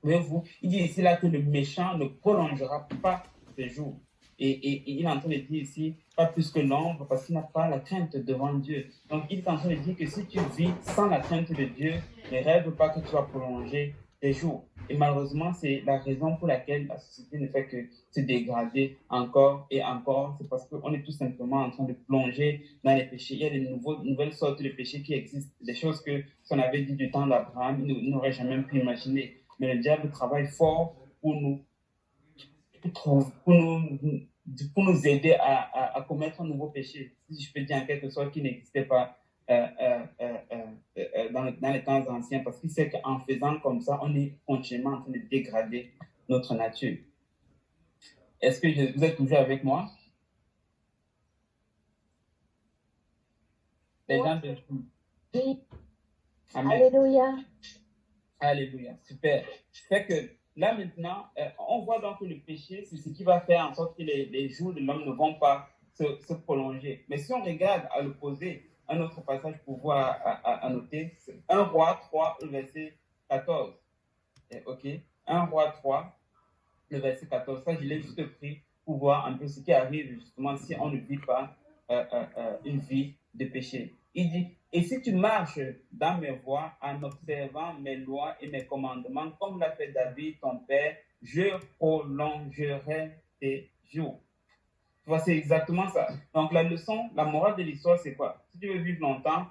Voyez-vous, il dit ici là que le méchant ne prolongera pas ses jours. Et il est en train de dire ici, pas plus que l'ombre, parce qu'il n'a pas la crainte devant Dieu. Donc, il est en train de dire que si tu vis sans la crainte de Dieu, ne rêve pas que tu vas prolonger tes jours. Et malheureusement, c'est la raison pour laquelle la société ne fait que se dégrader encore et encore. C'est parce qu'on est tout simplement en train de plonger dans les péchés. Il y a de nouvelles sortes de péchés qui existent, des choses que si on avait dit du temps d'Abraham, il n'aurait jamais pu imaginer. Mais le diable travaille fort pour nous, pour nous, pour nous aider à commettre un nouveau péché, si je peux dire en quelque sorte, qui n'existait pas dans les temps anciens, parce qu'il sait qu'en faisant comme ça, on est continuellement en train de dégrader notre nature. Est-ce que vous êtes toujours avec moi? Les gens de... Oui. Amen. Alléluia. Alléluia, super. Fait que là maintenant, on voit donc que le péché, c'est ce qui va faire en sorte que les jours de l'homme ne vont pas se prolonger. Mais si on regarde à l'opposé, un autre passage pour voir à noter, c'est 1 Roi 3, le verset 14. OK? 1 Roi 3, le verset 14. Ça, je l'ai juste pris pour voir un peu ce qui arrive justement si on ne vit pas une vie de péché. Il dit, et si tu marches dans mes voies en observant mes lois et mes commandements, comme l'a fait David, ton père, je prolongerai tes jours. Tu vois, c'est exactement ça. Donc, la leçon, la morale de l'histoire, c'est quoi? Si tu veux vivre longtemps,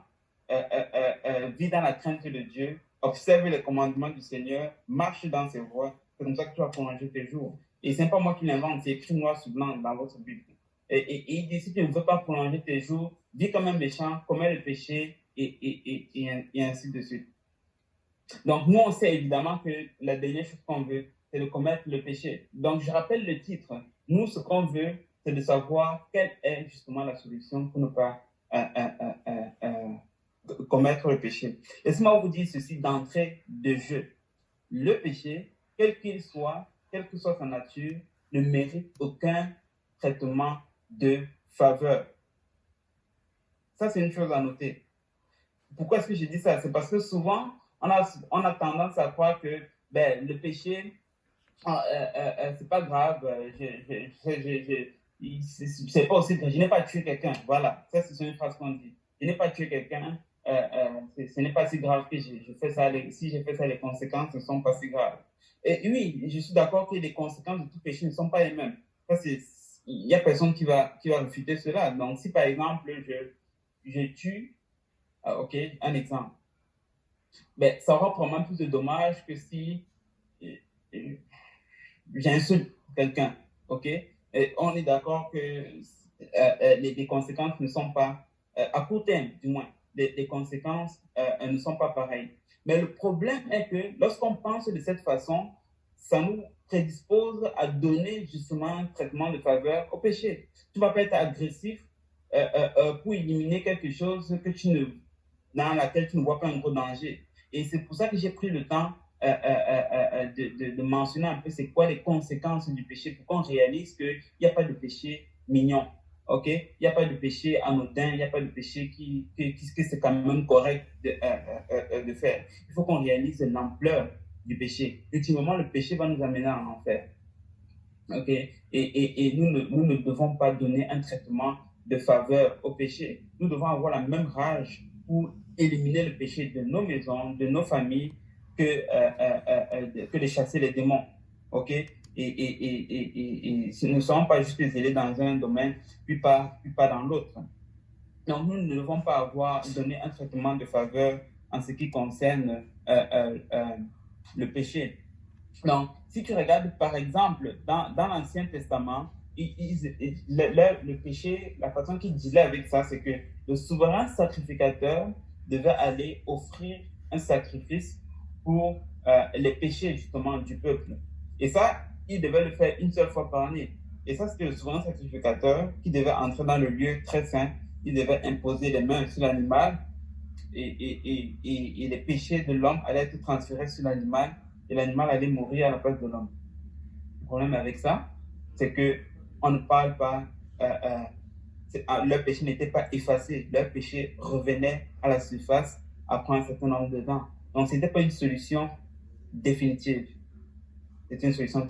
vis dans la crainte de Dieu, observe les commandements du Seigneur, marche dans ses voies. C'est comme ça que tu vas prolonger tes jours. Et ce n'est pas moi qui l'invente, c'est écrit noir sur blanc dans votre Bible. Et il dit, si tu ne veux pas prolonger tes jours, vis comme un méchant, commets le péché, et ainsi de suite. Donc, nous, on sait évidemment que la dernière chose qu'on veut, c'est de commettre le péché. Donc, je rappelle le titre. Nous, ce qu'on veut, c'est de savoir quelle est justement la solution pour ne pas commettre le péché. Laissez-moi vous dire ceci d'entrée de jeu. Le péché, quel qu'il soit, quelle que soit sa nature, ne mérite aucun traitement de faveur. Ça, c'est une chose à noter. Pourquoi est-ce que je dis ça? C'est parce que souvent, on a tendance à croire que le péché, c'est pas grave, c'est pas aussi, je n'ai pas tué quelqu'un. Voilà, ça c'est une phrase qu'on dit. Je n'ai pas tué quelqu'un, ce n'est pas si grave que je fais ça. Si j'ai fait ça, les conséquences ne sont pas si graves. Et oui, je suis d'accord que les conséquences de tout péché ne sont pas les mêmes. Il n'y a personne qui va réfuter cela. Donc, si par exemple, je tue, ok, un exemple, ça aura probablement plus de dommages que si j'insulte quelqu'un, ok? Et on est d'accord que les conséquences ne sont pas, à court terme du moins, les conséquences ne sont pas pareilles. Mais le problème est que lorsqu'on pense de cette façon, ça nous prédispose à donner justement un traitement de faveur au péché. Tu ne vas pas être agressif pour éliminer quelque chose dans laquelle tu ne vois pas un gros danger. Et c'est pour ça que j'ai pris le temps de mentionner un peu c'est quoi les conséquences du péché pour qu'on réalise qu'il n'y a pas de péché mignon. OK? Il n'y a pas de péché anodin, il n'y a pas de péché que c'est quand même correct de faire. Il faut qu'on réalise l'ampleur du péché. Ultimement, le péché va nous amener en enfer. OK? Et nous ne devons pas donner un traitement de faveur au péché. Nous devons avoir la même rage pour éliminer le péché de nos maisons, de nos familles, que de chasser les démons. OK? Et nous ne sommes pas juste zélés dans un domaine, puis pas dans l'autre. Donc, nous ne devons pas donné un traitement de faveur en ce qui concerne le péché. Donc, si tu regardes par exemple dans l'Ancien Testament, le péché, la façon qu'ils dealaient avec ça, c'est que le souverain sacrificateur devait aller offrir un sacrifice pour les péchés justement du peuple. Et ça, il devait le faire une seule fois par année. Et ça, c'était le souverain sacrificateur qui devait entrer dans le lieu très saint. Il devait imposer les mains sur l'animal et les péchés de l'homme allaient être transférés sur l'animal et l'animal allait mourir à la place de l'homme. Le problème avec ça, c'est qu'on ne parle pas, leur péché n'était pas effacé, leur péché revenait à la surface après un certain nombre de temps. Donc, ce n'était pas une solution définitive. C'est une solution